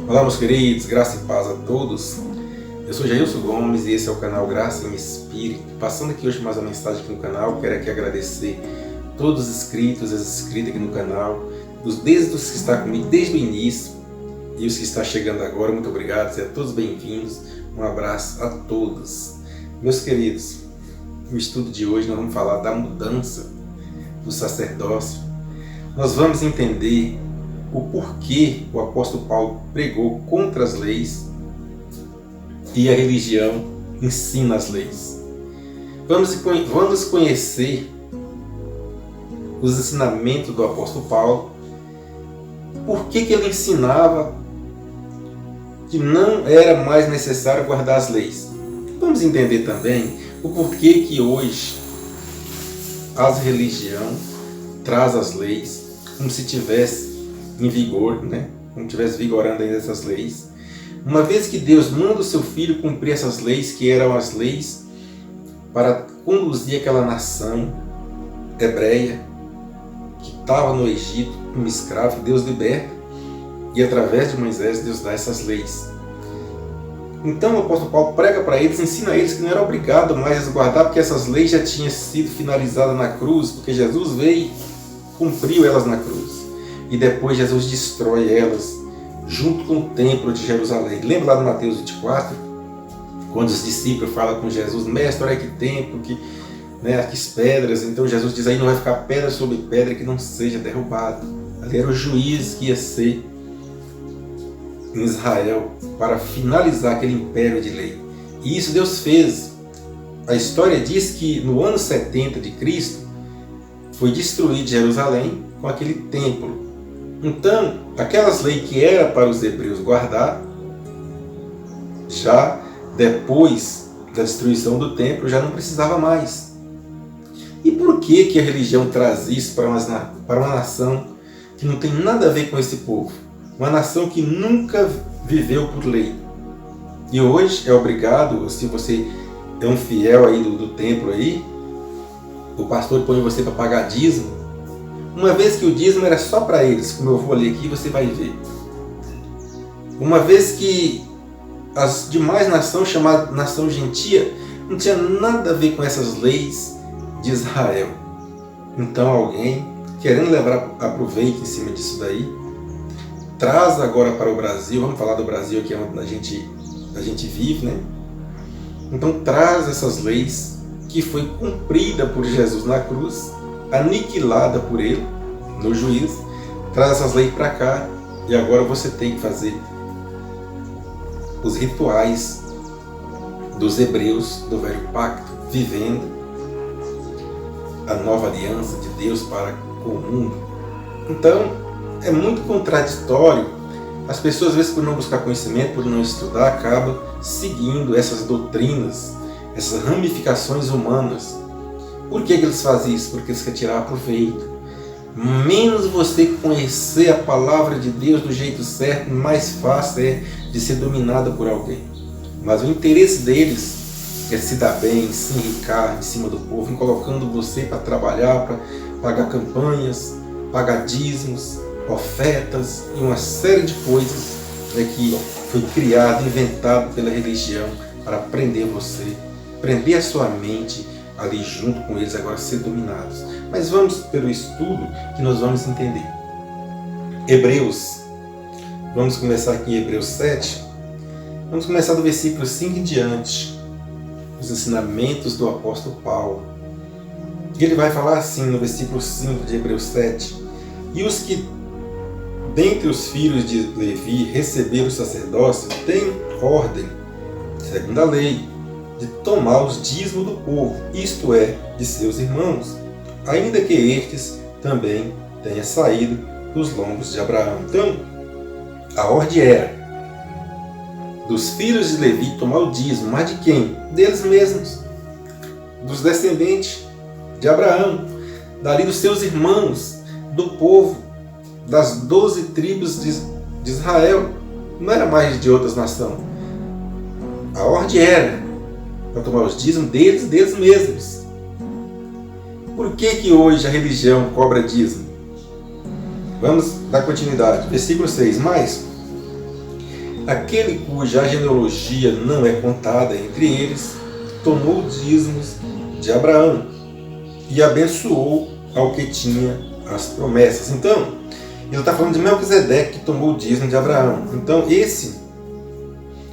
Olá, meus queridos, graça e paz a todos. Eu sou Jailson Gomes e esse é o canal Graça em Espírito. Passando aqui hoje mais uma mensagem aqui no canal, quero aqui agradecer todos os inscritos, as inscritas aqui no canal, desde os que estão comigo desde o início e os que estão chegando agora. Muito obrigado, sejam todos bem-vindos. Um abraço a todos. Meus queridos, no estudo de hoje nós vamos falar da mudança do sacerdócio. Nós vamos entender o porquê o apóstolo Paulo pregou contra as leis e a religião ensina as leis. Vamos conhecer os ensinamentos do apóstolo Paulo, por que ele ensinava que não era mais necessário guardar as leis. Vamos entender também o porquê que hoje a religião traz as leis como se tivesse em vigor, como estivesse vigorando ainda essas leis. Uma vez que Deus manda o seu Filho cumprir essas leis, que eram as leis para conduzir aquela nação hebreia que estava no Egito como escravo, Deus liberta e através de Moisés Deus dá essas leis. Então o apóstolo Paulo prega para eles, ensina a eles que não era obrigado mais a guardar, porque essas leis já tinham sido finalizadas na cruz, porque Jesus veio e cumpriu elas na cruz. E depois Jesus destrói elas junto com o templo de Jerusalém. Lembra lá no Mateus 24? Quando os discípulos falam com Jesus: mestre, olha que templo, que pedras. Então Jesus diz: aí não vai ficar pedra sobre pedra que não seja derrubado. Ali era o juiz que ia ser em Israel para finalizar aquele império de lei. E isso Deus fez. A história diz que no ano 70 de Cristo foi destruído Jerusalém com aquele templo. Então, aquelas leis que era para os hebreus guardar, já depois da destruição do templo, já não precisava mais. E por que a religião traz isso para uma nação que não tem nada a ver com esse povo? Uma nação que nunca viveu por lei. E hoje é obrigado, se você é um fiel aí do templo aí, o pastor põe você para pagar dízimo. Uma vez que o dízimo era só para eles, como eu vou ler aqui, você vai ver. Uma vez que as demais nações, chamadas nação gentia, não tinha nada a ver com essas leis de Israel. Então alguém, querendo levar a proveito em cima disso daí, traz agora para o Brasil, vamos falar do Brasil aqui, onde a gente vive, Então traz essas leis que foi cumprida por Jesus na cruz, aniquilada por ele no juízo, traz essas leis para cá e agora você tem que fazer os rituais dos hebreus do velho pacto, vivendo a nova aliança de Deus para com o mundo. Então é muito contraditório. As pessoas às vezes, por não buscar conhecimento, por não estudar, acabam seguindo essas doutrinas, essas ramificações humanas. Por que eles fazem isso? Porque eles querem tirar proveito. Menos você conhecer a palavra de Deus do jeito certo, mais fácil é de ser dominado por alguém. Mas o interesse deles é se dar bem, se enriquecer em cima do povo, colocando você para trabalhar, para pagar campanhas, pagar dízimos, ofertas e uma série de coisas que foi criado, inventado pela religião para prender você, prender a sua mente ali junto com eles, agora ser dominados. Mas vamos pelo estudo que nós vamos entender. Hebreus, vamos começar aqui em Hebreus 7, vamos começar do versículo 5 em diante, os ensinamentos do apóstolo Paulo. E ele vai falar assim no versículo 5 de Hebreus 7: e os que dentre os filhos de Levi receberam o sacerdócio têm ordem, segundo a lei, de tomar os dízimos do povo, isto é, de seus irmãos, ainda que estes também tenham saído dos lombos de Abraão. Então, a ordem era dos filhos de Levi tomar o dízimo, mas de quem? Deles mesmos, dos descendentes de Abraão, dali dos seus irmãos, do povo, das 12 tribos de Israel, não era mais de outras nações. A ordem era para tomar os dízimos deles mesmos. Por que hoje a religião cobra dízimo? Vamos dar continuidade. Versículo 6. Mas aquele cuja genealogia não é contada entre eles, tomou dízimos de Abraão e abençoou ao que tinha as promessas. Então, ele está falando de Melquisedeque que tomou o dízimo de Abraão. Então,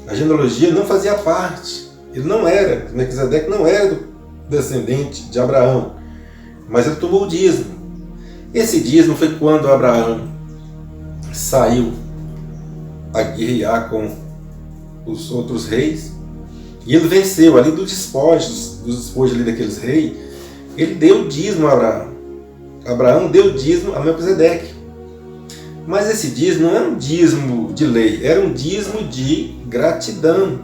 a genealogia não fazia parte. Melquisedeque não era do descendente de Abraão, mas ele tomou o dízimo. Esse dízimo foi quando Abraão saiu a guerrear com os outros reis e ele venceu ali dos despojos ali daqueles reis. Ele deu dízimo a Abraão. Abraão deu dízimo a Melquisedeque. Mas esse dízimo não era um dízimo de lei, era um dízimo de gratidão.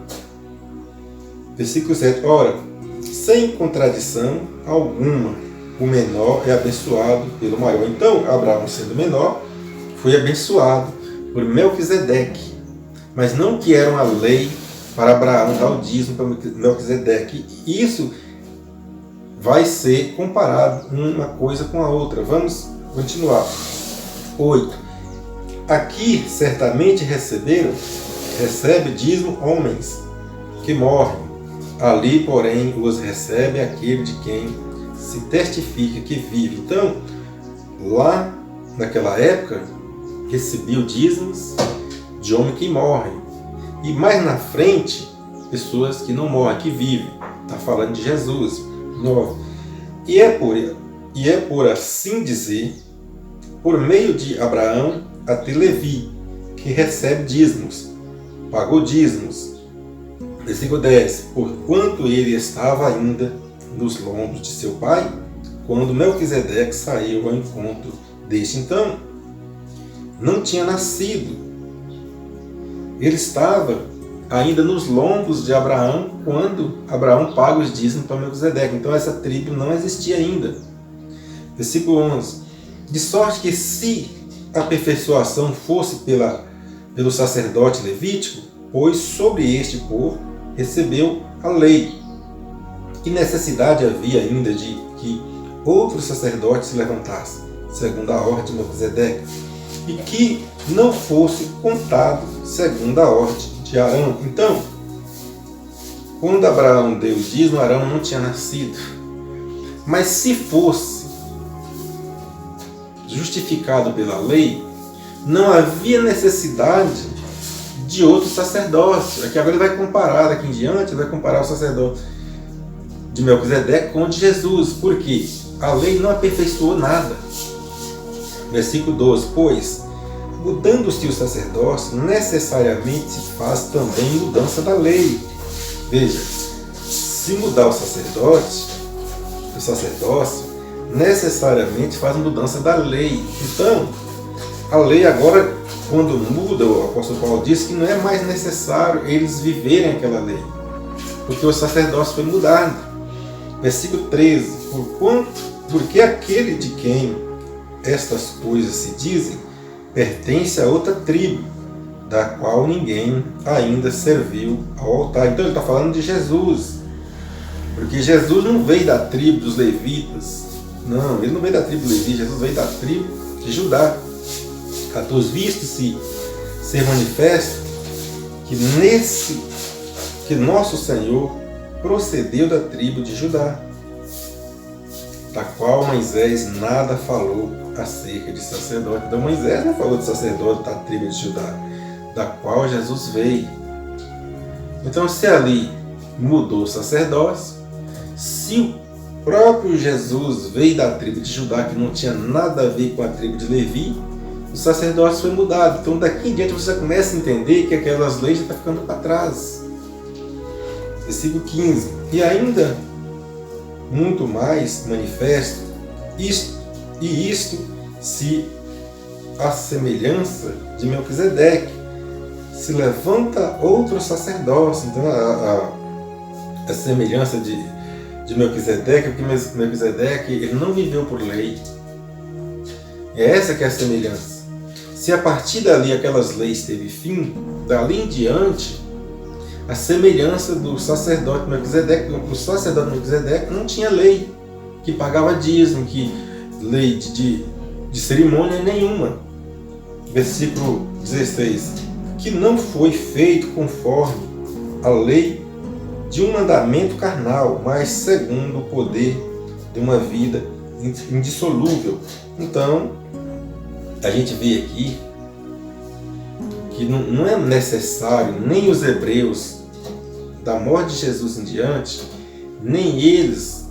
Versículo 7. Ora, sem contradição alguma, o menor é abençoado pelo maior. Então, Abraão, sendo menor, foi abençoado por Melquisedeque. Mas não que era uma lei para Abraão dar o dízimo para Melquisedeque. Isso vai ser comparado uma coisa com a outra. Vamos continuar. 8. Aqui certamente recebe dízimo homens que morrem. Ali, porém, os recebe aquele de quem se testifica que vive. Então, lá naquela época, recebia dízimos de homens que morrem. E mais na frente, pessoas que não morrem, que vivem. Está falando de Jesus. 9. E é por assim dizer, por meio de Abraão, até Levi, que recebe dízimos, pagou dízimos. Versículo 10. Porquanto ele estava ainda nos lombos de seu pai, quando Melquisedeque saiu ao encontro deste. Então, não tinha nascido. Ele estava ainda nos lombos de Abraão, quando Abraão paga os dízimos para Melquisedeque. Então, essa tribo não existia ainda. Versículo 11. De sorte que se a aperfeiçoação fosse pelo sacerdote levítico, pois sobre este povo recebeu a lei. Que necessidade havia ainda de que outros sacerdotes se levantassem, segundo a ordem de Melquisedeque, e que não fosse contado segundo a ordem de Arão? Então, quando Abraão deu o dízimo, Arão não tinha nascido. Mas se fosse justificado pela lei, não havia necessidade de outro sacerdócio. Aqui agora ele vai comparar, daqui em diante, ele vai comparar o sacerdote de Melquisedeque com o de Jesus. Por quê? A lei não aperfeiçoou nada. Versículo 12. Pois, mudando-se o sacerdócio, necessariamente se faz também mudança da lei. Veja, se mudar o sacerdócio, necessariamente faz mudança da lei. Então, a lei agora, quando muda, o apóstolo Paulo diz que não é mais necessário eles viverem aquela lei, porque o sacerdócio foi mudado. Versículo 13. Porque aquele de quem estas coisas se dizem pertence a outra tribo, da qual ninguém ainda serviu ao altar. Então ele está falando de Jesus, porque Jesus não veio da tribo dos levitas. Não, ele não veio da tribo de Levi, Jesus veio da tribo de Judá. 14. Visto-se ser manifesto que nosso Senhor procedeu da tribo de Judá, da qual Moisés nada falou acerca de sacerdote. Então Moisés não falou de sacerdote da tribo de Judá, da qual Jesus veio. Então, se ali mudou o sacerdócio, se o próprio Jesus veio da tribo de Judá, que não tinha nada a ver com a tribo de Levi, o sacerdócio foi mudado. Então, daqui em diante você começa a entender que aquelas leis já estão ficando para trás. Versículo 15. E ainda muito mais manifesto isto se a semelhança de Melquisedeque se levanta outro sacerdócio. Então, a semelhança de Melquisedeque, porque Melquisedeque ele não viveu por lei. É essa que é a semelhança. Se a partir dali aquelas leis teve fim, dali em diante, a semelhança do sacerdote Melquisedeque, o sacerdote Melquisedeque não tinha lei que pagava dízimo, que lei de cerimônia nenhuma. Versículo 16. que não foi feito conforme a lei de um mandamento carnal, mas segundo o poder de uma vida indissolúvel. Então, a gente vê aqui que não é necessário nem os hebreus, da morte de Jesus em diante, nem eles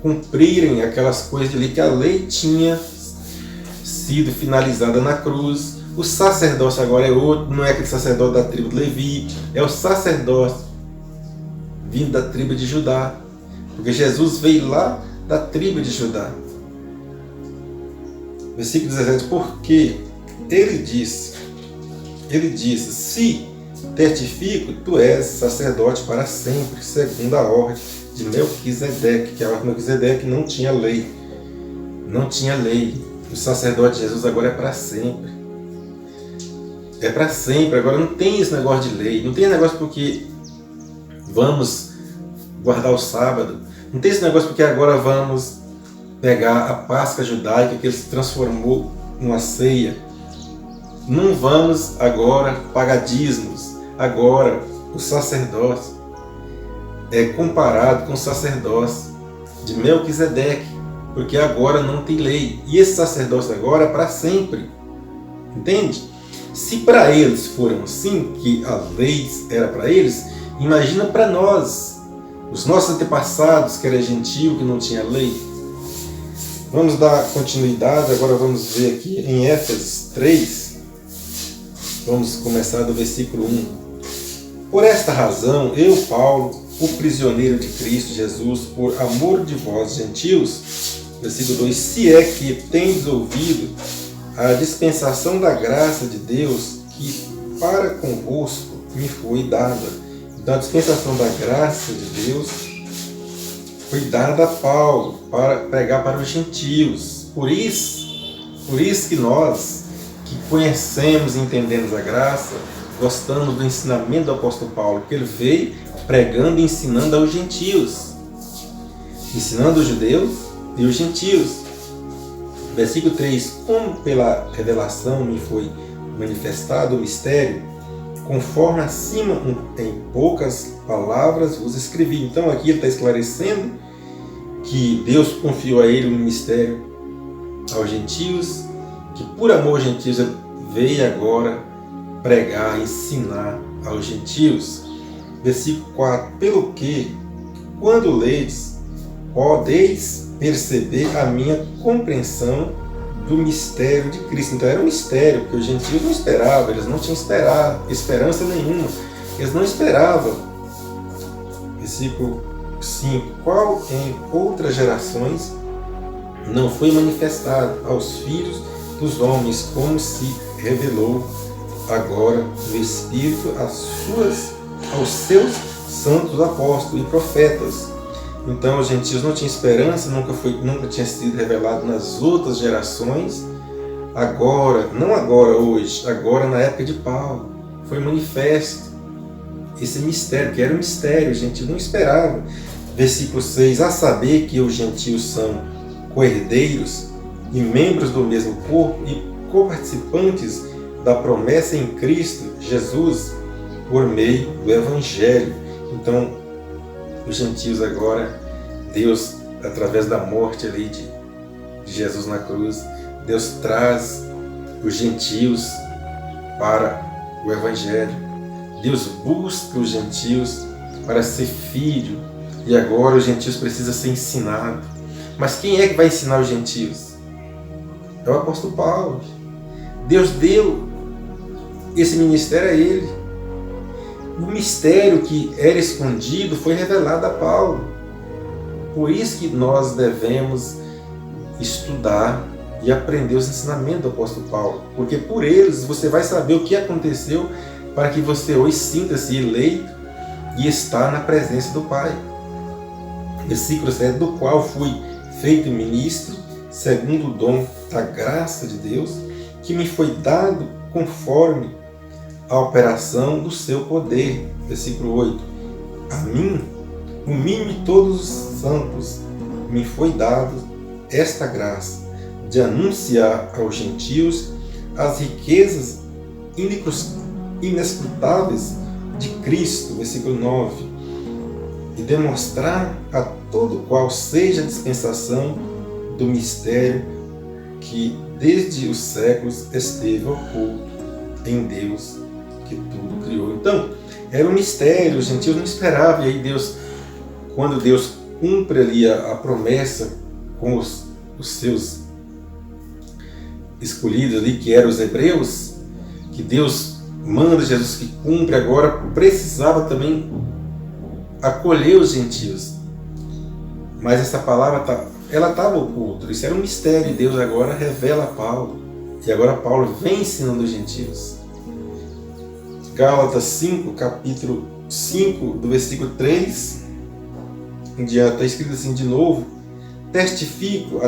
cumprirem aquelas coisas ali que a lei tinha sido finalizada na cruz. O sacerdócio agora é outro, não é aquele sacerdote da tribo de Levi, é o sacerdócio vindo da tribo de Judá, porque Jesus veio lá da tribo de Judá. Versículo 17, porque ele disse, se testifico, tu és sacerdote para sempre, segundo a ordem de Melquisedeque, que a ordem de Melquisedeque não tinha lei. Não tinha lei. O sacerdote de Jesus agora é para sempre. É para sempre. Agora não tem esse negócio de lei. Não tem negócio porque vamos guardar o sábado. Não tem esse negócio porque agora vamos pegar a Páscoa judaica que ele se transformou numa ceia. Não vamos agora pagar dízimos. Agora o sacerdócio é comparado com o sacerdócio de Melquisedeque, porque agora não tem lei. E esse sacerdócio agora é para sempre. Entende? Se para eles foram assim, que a lei era para eles, imagina para nós, os nossos antepassados, que era gentio, que não tinha lei. Vamos dar continuidade, agora vamos ver aqui em Éfesos 3, vamos começar do versículo 1. Por esta razão, eu, Paulo, o prisioneiro de Cristo Jesus, por amor de vós, gentios, versículo 2, se é que tendes ouvido a dispensação da graça de Deus, que para convosco me foi dada. Então, a dispensação da graça de Deus foi dada a Paulo para pregar para os gentios. Por isso que nós, que conhecemos e entendemos a graça, gostamos do ensinamento do apóstolo Paulo, porque ele veio pregando e ensinando aos gentios, ensinando os judeus e os gentios. Versículo 3, como pela revelação me foi manifestado o mistério, conforme acima em poucas palavras vos escrevi. Então aqui ele está esclarecendo que Deus confiou a ele o ministério aos gentios, que por amor aos gentios ele veio agora pregar, ensinar aos gentios. Versículo 4, pelo que, quando ledes, podeis perceber a minha compreensão do mistério de Cristo. Então era um mistério, porque os gentios não esperavam, eles não tinham esperança nenhuma, eles não esperavam. Versículo 5, qual em outras gerações não foi manifestado aos filhos dos homens, como se revelou agora o Espírito aos seus santos apóstolos e profetas. Então os gentios não tinham esperança, nunca tinha sido revelado nas outras gerações. Agora, não agora, hoje, agora na época de Paulo, foi manifesto esse mistério, que era um mistério, os gentios não esperavam. Versículo 6, a saber que os gentios são co-herdeiros e membros do mesmo corpo e co-participantes da promessa em Cristo Jesus por meio do Evangelho. Então, os gentios agora, Deus, através da morte ali de Jesus na cruz, Deus traz os gentios para o Evangelho. Deus busca os gentios para ser filho, e agora os gentios precisam ser ensinados. Mas quem é que vai ensinar os gentios? É o apóstolo Paulo. Deus deu esse ministério a ele. O mistério que era escondido foi revelado a Paulo. Por isso que nós devemos estudar e aprender os ensinamentos do apóstolo Paulo. Porque por eles você vai saber o que aconteceu para que você hoje sinta-se eleito e está na presença do Pai. Versículo 7, do qual fui feito ministro, segundo o dom da graça de Deus, que me foi dado conforme a operação do seu poder. Versículo 8, a mim, o mínimo de todos os santos, me foi dado esta graça, de anunciar aos gentios as riquezas inescrutáveis de Cristo, versículo 9, e demonstrar a todo qual seja a dispensação do mistério que desde os séculos esteve oculto em Deus que tudo criou. Então, era um mistério, os gentios não esperavam, e aí Deus, quando Deus cumpre ali a promessa com os seus escolhidos ali, que eram os hebreus, que Deus manda Jesus que cumpre, agora precisava também acolher os gentios. Mas essa palavra ela estava oculta, isso era um mistério, e Deus agora revela a Paulo. E agora Paulo vem ensinando os gentios. Gálatas 5, capítulo 5, do versículo 3 em diante, está escrito assim de novo: testifico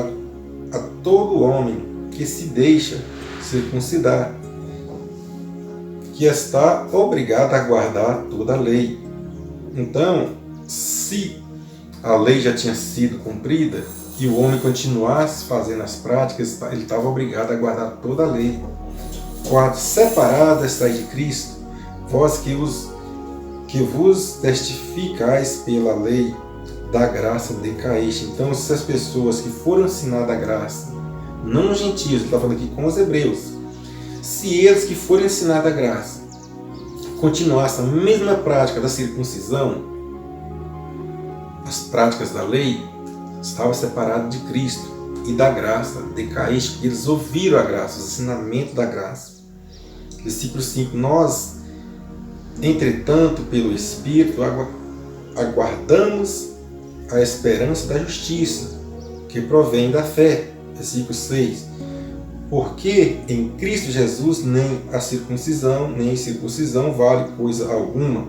a todo homem que se deixa circuncidar, que está obrigado a guardar toda a lei. Então, se a lei já tinha sido cumprida e o homem continuasse fazendo as práticas, ele estava obrigado a guardar toda a lei. 4. Separados estáis de Cristo, vós que vos testificais pela lei da graça decaíste. Então, se as pessoas que foram ensinadas a graça, não os gentios, ele está falando aqui com os hebreus, se eles que foram ensinados a graça continuassem a mesma prática da circuncisão, as práticas da lei, estavam separados de Cristo e da graça decaíste, porque eles ouviram a graça, os ensinamentos da graça. Versículo 5: nós, entretanto, pelo Espírito, aguardamos a esperança da justiça, que provém da fé. Versículo 6: porque em Cristo Jesus nem a circuncisão nem a incircuncisão vale coisa alguma,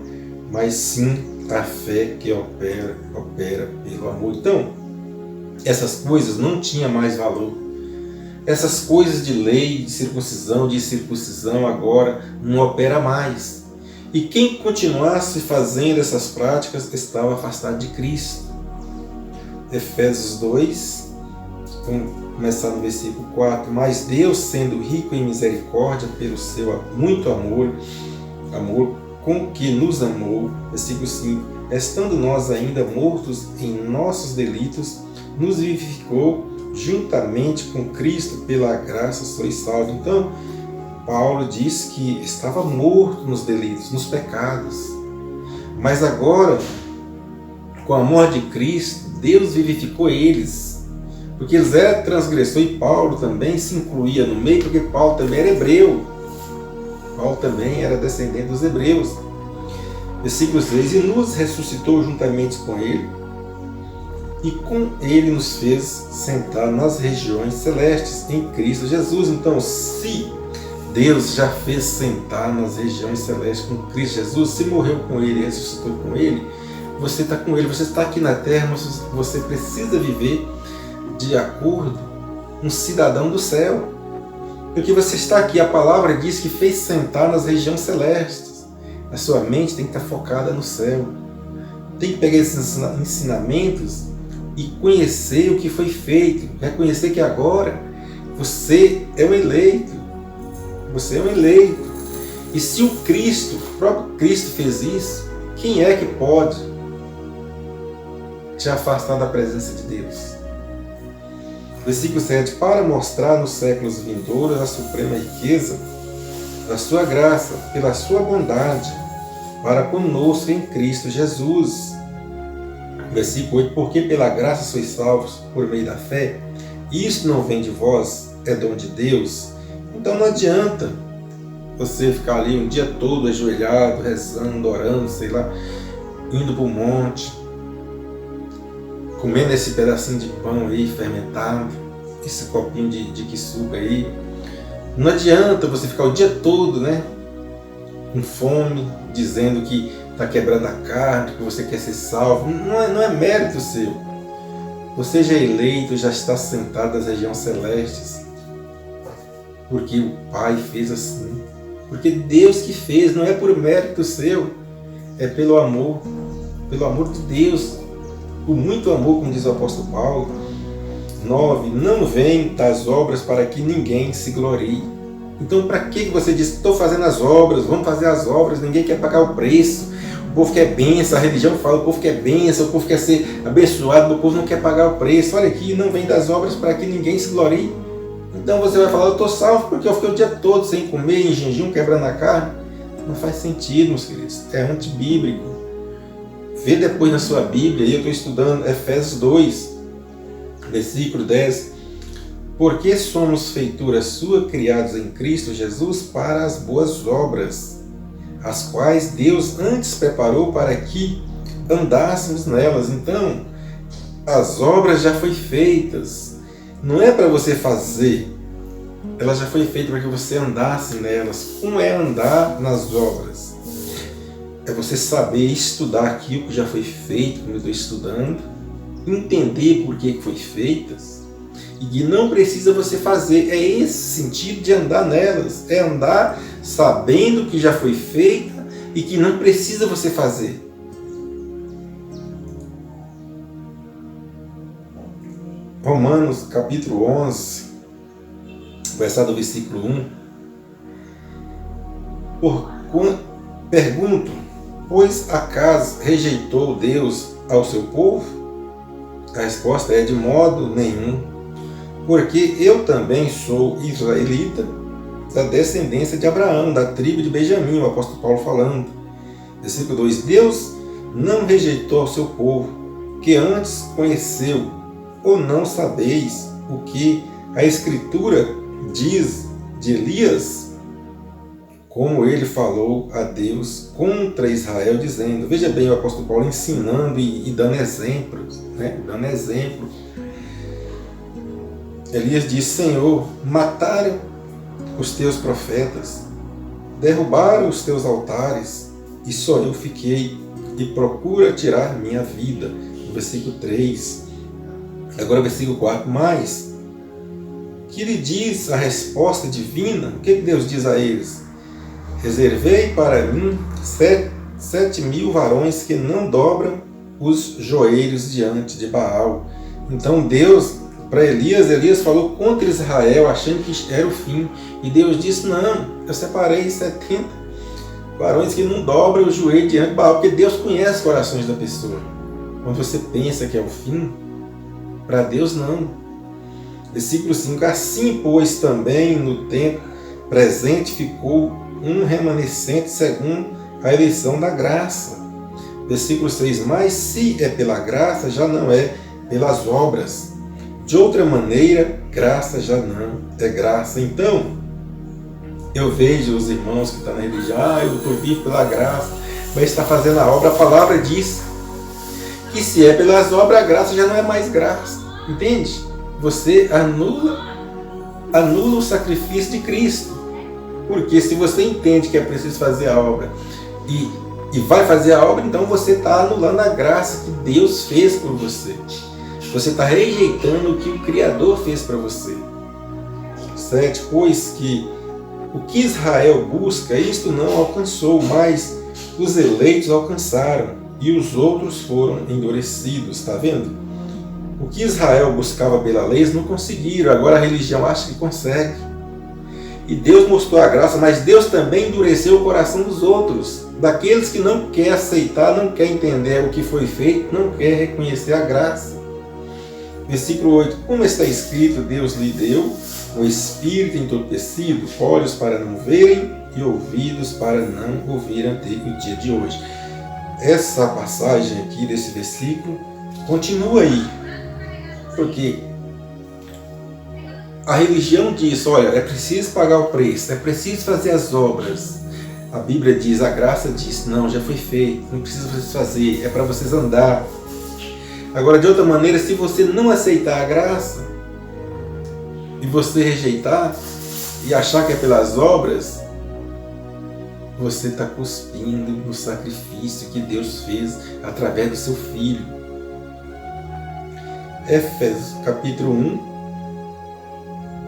mas sim a fé que opera pelo amor. Então, essas coisas não tinham mais valor. Essas coisas de lei, de circuncisão, de incircuncisão, agora não opera mais. E quem continuasse fazendo essas práticas estava afastado de Cristo. Efésios 2, vamos começar no versículo 4. Mas Deus, sendo rico em misericórdia, pelo seu muito amor com que nos amou, versículo 5, estando nós ainda mortos em nossos delitos, nos vivificou juntamente com Cristo, pela graça sois salvos. Então, Paulo diz que estava morto nos delitos, nos pecados. Mas agora, com a morte de Cristo, Deus vivificou eles. Porque eles eram transgressores, e Paulo também se incluía no meio, porque Paulo também era hebreu. Paulo também era descendente dos hebreus. Versículo 6: e nos ressuscitou juntamente com ele, e com ele nos fez sentar nas regiões celestes em Cristo Jesus. Então, se Deus já fez sentar nas regiões celestes com Cristo Jesus, se morreu com ele e ressuscitou com ele, você está com ele, você está aqui na terra, mas você precisa viver de acordo com um cidadão do céu. Porque você está aqui, a palavra diz que fez sentar nas regiões celestes. A sua mente tem que estar focada no céu. Tem que pegar esses ensinamentos e conhecer o que foi feito. Reconhecer que agora você é um eleito. Você é um eleito. E se o próprio Cristo fez isso, quem é que pode te afastar da presença de Deus? Versículo 7: para mostrar nos séculos vindouros a suprema riqueza da sua graça, pela sua bondade, para conosco em Cristo Jesus. Versículo 8: porque pela graça sois salvos por meio da fé, isto não vem de vós, é dom de Deus. Então não adianta você ficar ali um dia todo ajoelhado, rezando, orando, sei lá, indo para o monte, comendo esse pedacinho de pão aí fermentado, esse copinho de quiçuca aí. Não adianta você ficar o dia todo, né, com fome, dizendo que está quebrando a carne, que você quer ser salvo. Não é mérito seu. Você já é eleito, já está sentado nas regiões celestes, porque o Pai fez assim. Porque Deus que fez, não é por mérito seu, é pelo amor de Deus, por muito amor, como diz o apóstolo Paulo. 9: não vem das obras para que ninguém se glorie. Então, para que você diz, estou fazendo as obras, vamos fazer as obras, ninguém quer pagar o preço, o povo quer bênção, a religião fala, o povo quer bênção, o povo quer ser abençoado, o povo não quer pagar o preço, olha aqui, não vem das obras para que ninguém se glorie. Então você vai falar, eu estou salvo porque eu fiquei o dia todo sem comer, em jejum, quebrando a carne. Não faz sentido, meus queridos, é antibíblico. Vê depois na sua Bíblia, eu estou estudando Efésios 2, versículo 10. Porque somos feitura sua, criados em Cristo Jesus para as boas obras, as quais Deus antes preparou para que andássemos nelas. Então, as obras já foram feitas. Não é para você fazer. Ela já foi feita para que você andasse nelas. Como é andar nas obras? É você saber estudar aquilo que já foi feito, como eu estou estudando, entender por que foi feitas, e que não precisa você fazer. É esse sentido de andar nelas. É andar sabendo que já foi feita e que não precisa você fazer. Romanos capítulo 11, começar do versículo 1. Pergunto, pois acaso rejeitou Deus ao seu povo? A resposta é de modo nenhum. Porque eu também sou israelita, da descendência de Abraão, da tribo de Benjamim, o apóstolo Paulo falando. Versículo 2. Deus não rejeitou ao seu povo, que antes conheceu, ou não sabeis o que a Escritura diz de Elias, como ele falou a Deus contra Israel, dizendo. Veja bem o apóstolo Paulo ensinando e dando exemplos, né? Dando exemplo. Elias disse, Senhor, mataram os teus profetas, derrubaram os teus altares, e só eu fiquei, e procura tirar minha vida. No versículo 3. Agora versículo 4. Mas, que lhe diz a resposta divina? O que Deus diz a eles? Reservei para mim 7.000 varões que não dobram os joelhos diante de Baal. Então Deus, para Elias falou contra Israel, achando que era o fim. E Deus disse, não, eu separei 70 varões que não dobram o joelho diante de Baal, porque Deus conhece os corações da pessoa. Quando você pensa que é o fim, para Deus não. Versículo 5. Assim, pois, também no tempo presente ficou um remanescente segundo a eleição da graça. Versículo 6. Mas se é pela graça, já não é pelas obras. De outra maneira, graça já não é graça. Então, eu vejo os irmãos que estão na religião, eu estou vivo pela graça, mas está fazendo a obra. A palavra diz que se é pelas obras, a graça já não é mais graça. Entende? Você anula o sacrifício de Cristo. Porque se você entende que é preciso fazer a obra e vai fazer a obra, então você está anulando a graça que Deus fez por você. Você está rejeitando o que o Criador fez para você. 7. Pois que o que Israel busca, isto não alcançou, mas os eleitos alcançaram, e os outros foram endurecidos. Está vendo? O que Israel buscava pela lei, eles não conseguiram. Agora a religião acha que consegue. E Deus mostrou a graça, mas Deus também endureceu o coração dos outros. Daqueles que não quer aceitar, não quer entender o que foi feito, não quer reconhecer a graça. Versículo 8. Como está escrito, Deus lhe deu um espírito entorpecido, olhos para não verem e ouvidos para não ouvirem até o dia de hoje. Essa passagem aqui desse versículo continua aí. Porque a religião diz, olha, é preciso pagar o preço, é preciso fazer as obras. A Bíblia diz, a graça diz, não, já foi feito, não precisa vocês fazer, é para vocês andar. Agora, de outra maneira, se você não aceitar a graça, e você rejeitar, e achar que é pelas obras, você está cuspindo no sacrifício que Deus fez através do seu Filho. Efésios capítulo 1,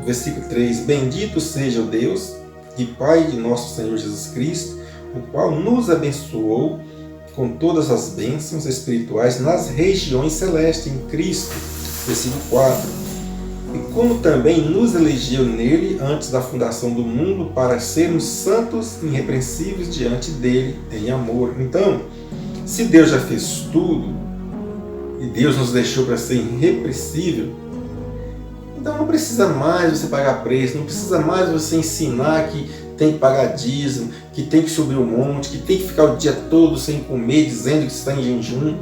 versículo 3. Bendito seja o Deus e Pai de nosso Senhor Jesus Cristo, o qual nos abençoou com todas as bênçãos espirituais nas regiões celestes em Cristo. Versículo 4. e como também nos elegeu nele antes da fundação do mundo para sermos santos e irrepreensíveis diante dele em amor. Então, se Deus já fez tudo e Deus nos deixou para ser irrepreensível, então não precisa mais você pagar preço, não precisa mais você ensinar que tem que pagar dízimo, que tem que subir o monte, que tem que ficar o dia todo sem comer, dizendo que está em jejum.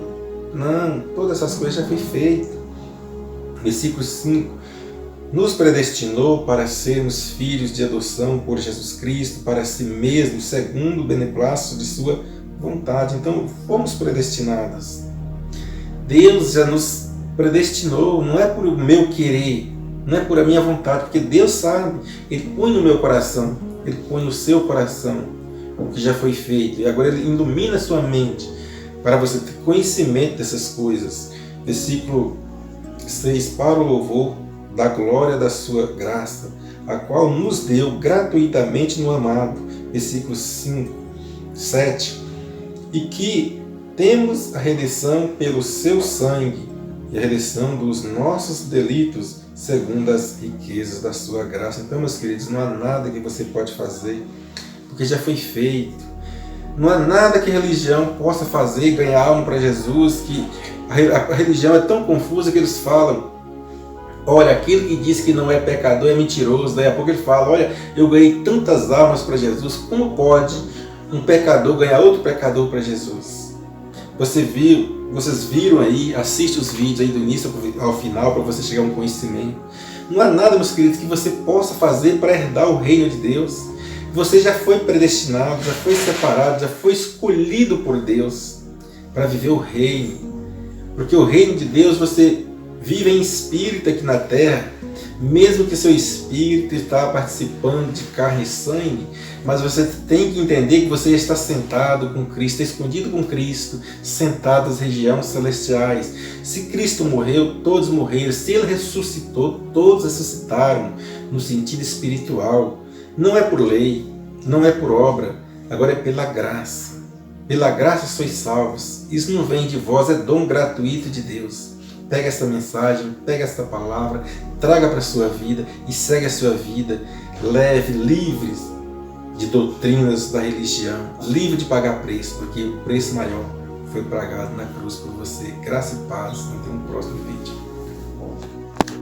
Não, todas essas coisas já foi feito. Versículo 5. Nos predestinou para sermos filhos de adoção por Jesus Cristo, para si mesmo, segundo o beneplácito de sua vontade. Então, fomos predestinados. Deus já nos predestinou, não é por o meu querer, não é por a minha vontade, porque Deus sabe, Ele põe no meu coração, Ele põe no seu coração o que já foi feito. E agora Ele ilumina a sua mente para você ter conhecimento dessas coisas. Versículo 6. Para o louvor da glória da sua graça, a qual nos deu gratuitamente no amado. Versículo 5, 7. E que temos a redenção pelo seu sangue, e a redenção dos nossos delitos, segundo as riquezas da sua graça. Então, meus queridos, não há nada que você pode fazer, porque já foi feito. Não há nada que a religião possa fazer, ganhar alma para Jesus, que a religião é tão confusa que eles falam, olha, aquele que diz que não é pecador é mentiroso. Daí a pouco ele fala, olha, eu ganhei tantas almas para Jesus, como pode um pecador ganhar outro pecador para Jesus? Vocês viram aí, assiste os vídeos aí do início ao final para você chegar a um conhecimento. Não há nada, meus queridos, que você possa fazer para herdar o reino de Deus. Você já foi predestinado, já foi separado, já foi escolhido por Deus para viver o reino. Porque o reino de Deus você vive em espírito aqui na terra, mesmo que seu espírito está participando de carne e sangue, mas você tem que entender que você está sentado com Cristo, escondido com Cristo, sentado nas regiões celestiais. Se Cristo morreu, todos morreram. Se Ele ressuscitou, todos ressuscitaram no sentido espiritual. Não é por lei, não é por obra, agora é pela graça. Pela graça sois salvos. Isso não vem de vós, é dom gratuito de Deus. Pega essa mensagem, pega essa palavra, traga para a sua vida e segue a sua vida leve, livres de doutrinas da religião, livre de pagar preço, porque o preço maior foi pagado na cruz por você. Graça e paz. Até um próximo vídeo.